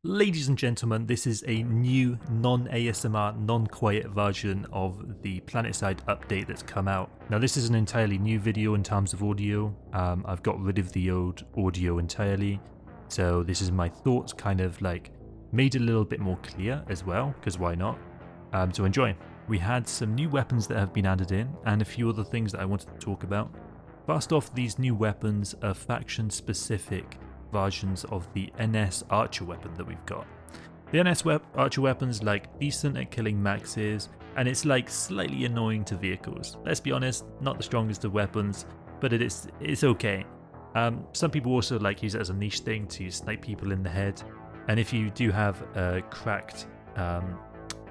Ladies and gentlemen, this is a new non-ASMR, non-quiet version of the Planetside update that's come out. Now this is an entirely new video in terms of audio. I've got rid of the old audio entirely, so this is my thoughts kind of like made a little bit more clear as well, because why not? So enjoy. We had some new weapons that have been added in and a few other things that I wanted to talk about. First off, these new weapons are faction specific versions of the NS Archer weapon that we've got. The NS Archer weapon's like decent at killing maxes, and it's like slightly annoying to vehicles. Let's be honest, not the strongest of weapons, but it's okay. Some people also like use it as a niche thing to snipe people in the head, and if you do have a cracked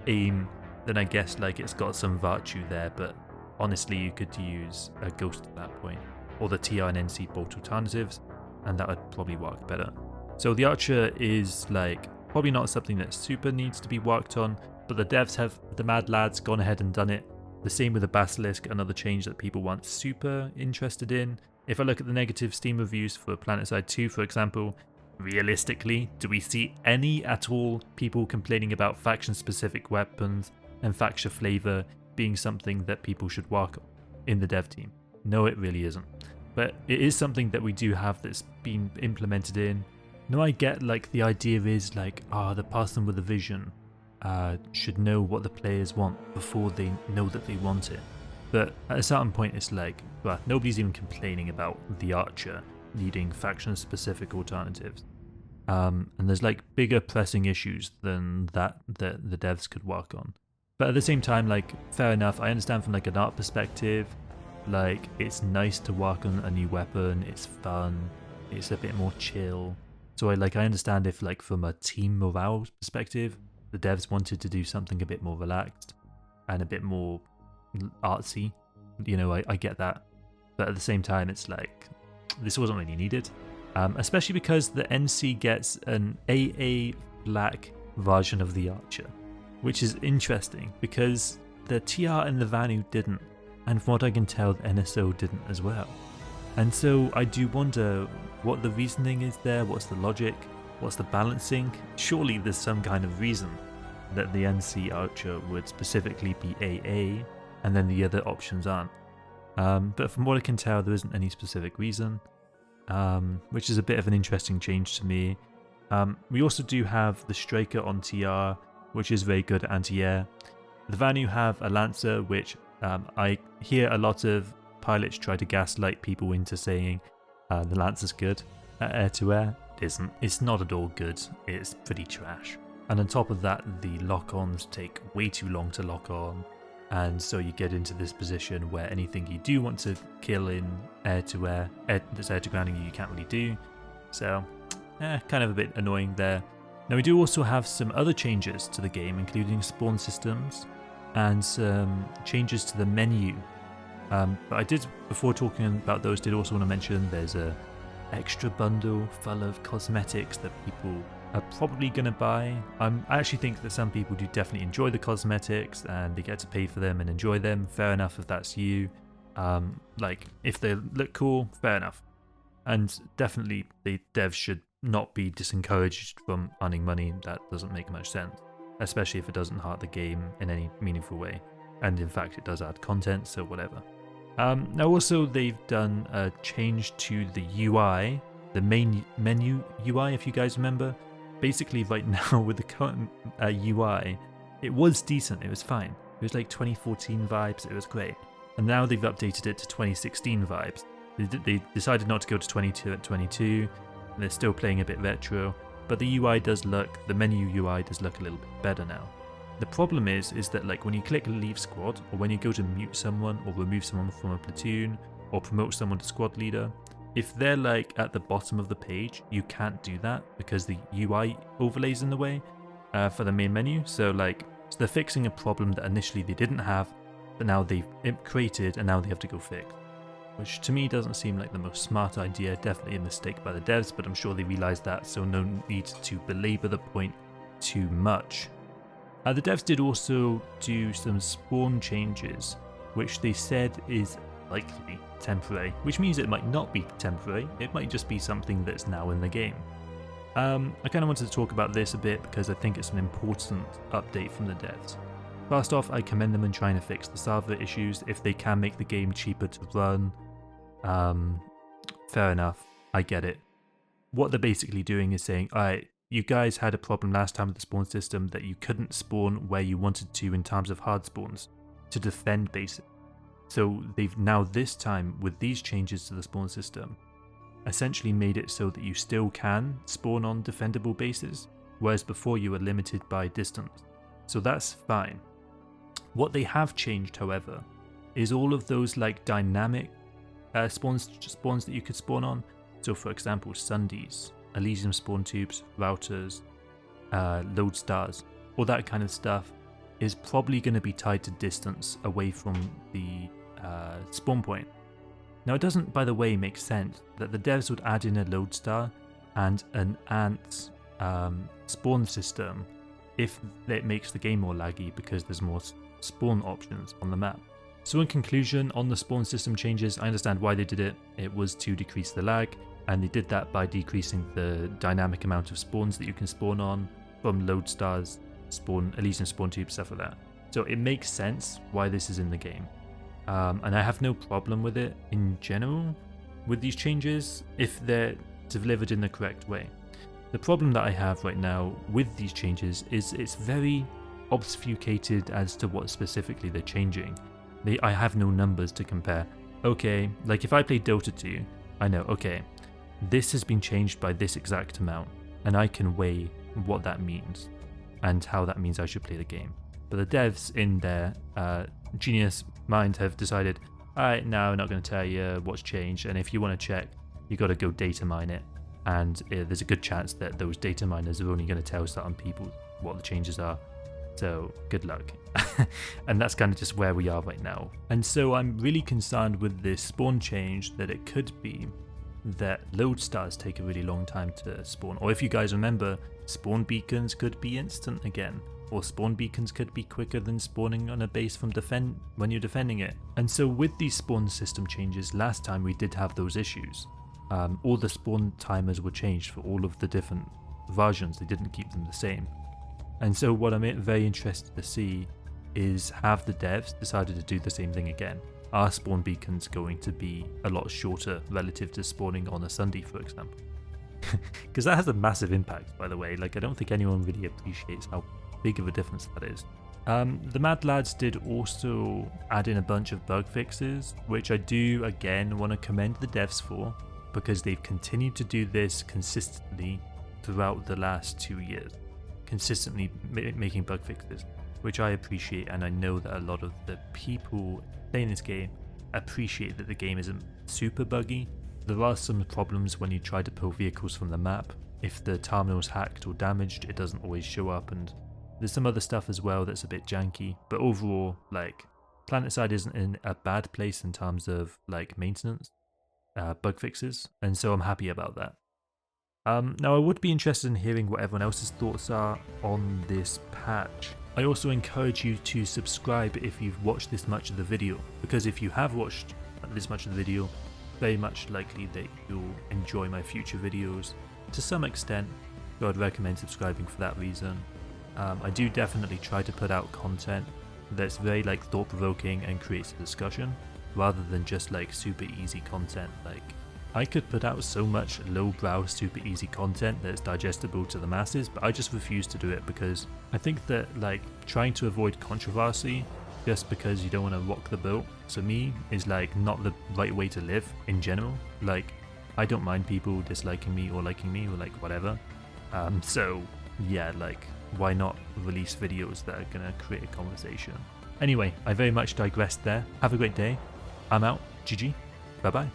aim, then I guess like it's got some virtue there, but honestly you could use a ghost at that point, or the TR and NC bolt alternatives, and that would probably work better. So the Archer is like probably not something that super needs to be worked on, but the devs have, the mad lads, gone ahead and done it. The same with the Basilisk, another change that people weren't super interested in. If I look at the negative Steam reviews for Planetside 2, for example, realistically, do we see any at all people complaining about faction-specific weapons and faction flavor being something that people should work on in the dev team? No, it really isn't. But it is something that we do have that's been implemented in. Now I get like the idea is like, the person with a vision should know what the players want before they know that they want it. But at a certain point it's like, well, nobody's even complaining about the Archer needing faction-specific alternatives. And there's like bigger pressing issues than that the devs could work on. But at the same time, like, fair enough, I understand from like an art perspective, like, it's nice to work on a new weapon, it's fun, it's a bit more chill. So I understand if like from a team morale perspective, the devs wanted to do something a bit more relaxed and a bit more artsy. You know, I get that. But at the same time, it's like, this wasn't really needed. Especially because the NC gets an AA Flak version of the Archer, which is interesting because the TR and the Vanu didn't. And from what I can tell, the NSO didn't as well. And so I do wonder what the reasoning is there, what's the logic, what's the balancing. Surely there's some kind of reason that the NC Archer would specifically be AA and then the other options aren't. But from what I can tell, there isn't any specific reason, which is a bit of an interesting change to me. We also do have the Striker on TR, which is very good at anti-air. The Vanu have a Lancer, which I hear a lot of pilots try to gaslight people into saying the Lancer's good at air-to-air. It isn't. It's not at all good. It's pretty trash. And on top of that, the lock-ons take way too long to lock on, and so you get into this position where anything you do want to kill in air-to-air, that's air-to-grounding, you can't really do. So, kind of a bit annoying there. Now we do also have some other changes to the game, including spawn systems and some changes to the menu. But I did, before talking about those, did also want to mention there's a extra bundle full of cosmetics that people are probably going to buy. I actually think that some people do definitely enjoy the cosmetics and they get to pay for them and enjoy them. Fair enough if that's you. Like, if they look cool, fair enough. And definitely the devs should not be disencouraged from earning money. That doesn't make much sense, especially if it doesn't hurt the game in any meaningful way. And in fact, it does add content, so whatever. Now also, they've done a change to the UI, the main menu UI, if you guys remember. Basically, right now, with the current UI, it was decent, it was fine. It was like 2014 vibes, it was great. And now they've updated it to 2016 vibes. They decided not to go to 22 at 22, and they're still playing a bit retro, but the UI does look, the menu UI does look a little bit better now. The problem is that like when you click leave squad, or when you go to mute someone or remove someone from a platoon or promote someone to squad leader, if they're like at the bottom of the page, you can't do that because the UI overlays in the way for the main menu. So they're fixing a problem that initially they didn't have, but now they've created and now they have to go fix. Which to me doesn't seem like the most smart idea, definitely a mistake by the devs, but I'm sure they realised that, so no need to belabor the point too much. The devs did also do some spawn changes, which they said is likely temporary, which means it might not be temporary, it might just be something that's now in the game. I kind of wanted to talk about this a bit because I think it's an important update from the devs. First off, I commend them in trying to fix the server issues. If they can make the game cheaper to run, fair enough, I get it. What they're basically doing is saying, alright, you guys had a problem last time with the spawn system that you couldn't spawn where you wanted to in terms of hard spawns to defend bases. So they've now this time, with these changes to the spawn system, essentially made it so that you still can spawn on defendable bases, whereas before you were limited by distance. So that's fine. What they have changed, however, is all of those like dynamic spawns that you could spawn on. So for example, Sundays, Elysium spawn tubes, routers, load stars, all that kind of stuff is probably going to be tied to distance away from the spawn point. Now it doesn't, by the way, make sense that the devs would add in a load star and an ant spawn system if it makes the game more laggy because there's more spawn options on the map. So in conclusion, on the spawn system changes, I understand why they did it. It was to decrease the lag, and they did that by decreasing the dynamic amount of spawns that you can spawn on from load stars, Elysium spawn tubes, stuff like that. So it makes sense why this is in the game. And I have no problem with it in general with these changes if they're delivered in the correct way. The problem that I have right now with these changes is it's very obfuscated as to what specifically they're changing. I have no numbers to compare. Okay, like if I play Dota 2, I know, okay, this has been changed by this exact amount, and I can weigh what that means and how that means I should play the game. But the devs in their genius mind have decided, alright, now we're not going to tell you what's changed, and if you want to check, you got to go data mine it, and there's a good chance that those data miners are only going to tell certain people what the changes are. So good luck. And that's kind of just where we are right now. And so I'm really concerned with this spawn change that it could be that load stars take a really long time to spawn. Or if you guys remember, spawn beacons could be instant again. Or spawn beacons could be quicker than spawning on a base from when you're defending it. And so with these spawn system changes, last time we did have those issues. All the spawn timers were changed for all of the different versions. They didn't keep them the same. And so what I'm very interested to see is, have the devs decided to do the same thing again? Are spawn beacons going to be a lot shorter relative to spawning on a Sunday, for example? Because that has a massive impact, by the way. Like, I don't think anyone really appreciates how big of a difference that is. The Mad Lads did also add in a bunch of bug fixes, which I do again want to commend the devs for, because they've continued to do this consistently throughout the last 2 years. Consistently making bug fixes, which I appreciate, and I know that a lot of the people playing this game appreciate that the game isn't super buggy. There are some problems when you try to pull vehicles from the map. If the terminal's hacked or damaged, it doesn't always show up, and there's some other stuff as well that's a bit janky. But overall, like, Planetside isn't in a bad place in terms of like maintenance, bug fixes, and so I'm happy about that. Now I would be interested in hearing what everyone else's thoughts are on this patch. I also encourage you to subscribe if you've watched this much of the video, because if you have watched this much of the video, very much likely that you'll enjoy my future videos to some extent, so I'd recommend subscribing for that reason. I do definitely try to put out content that's very like thought-provoking and creates a discussion, rather than just like super easy content. Like, I could put out so much lowbrow, super easy content that's digestible to the masses, but I just refuse to do it because I think that like trying to avoid controversy just because you don't want to rock the boat, to me, is like not the right way to live in general. Like, I don't mind people disliking me or liking me or like whatever. So yeah, like, why not release videos that are gonna create a conversation? Anyway, I very much digressed there. Have a great day. I'm out. GG. Bye bye.